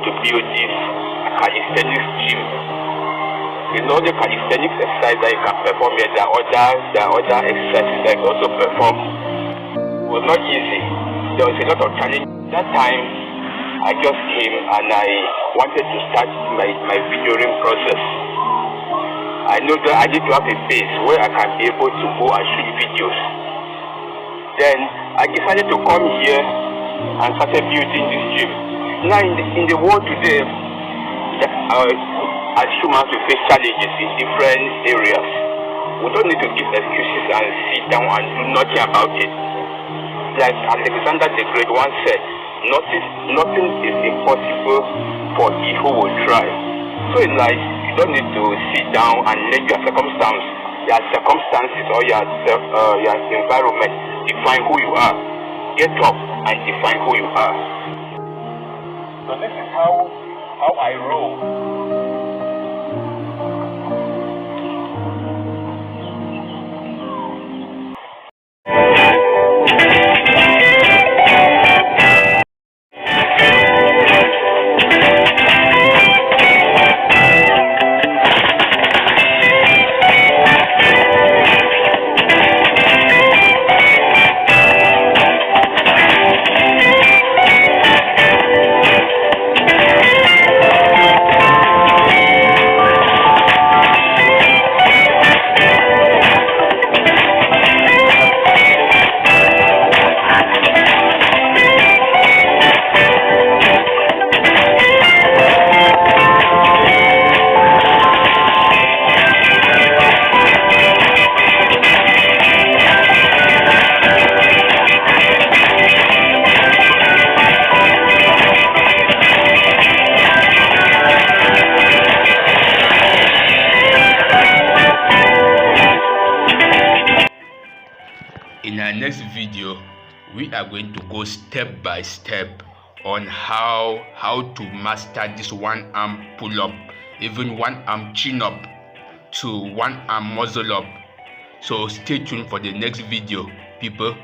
to build this calisthenics gym. You know, the calisthenics exercise that you can perform here, there are other exercises that you also perform. It was not easy. There was a lot of challenge. That time, I just came and I wanted to start my videoing process. I know that I need to have a base where I can be able to go and shoot videos. Then I decided to come here and started building this gym. Now in the world today, as humans we face challenges in different areas. We don't need to give excuses and sit down and do nothing about it. Like Alexander the Great once said, nothing is impossible for he who will try. So in life, you don't need to sit down and let your circumstances or your environment define who you are. Get up and define who you are. So this is how I roll. In our next video, we are going to go step by step on how to master this one arm pull up, even one arm chin up to one arm muscle up. So stay tuned for the next video, people.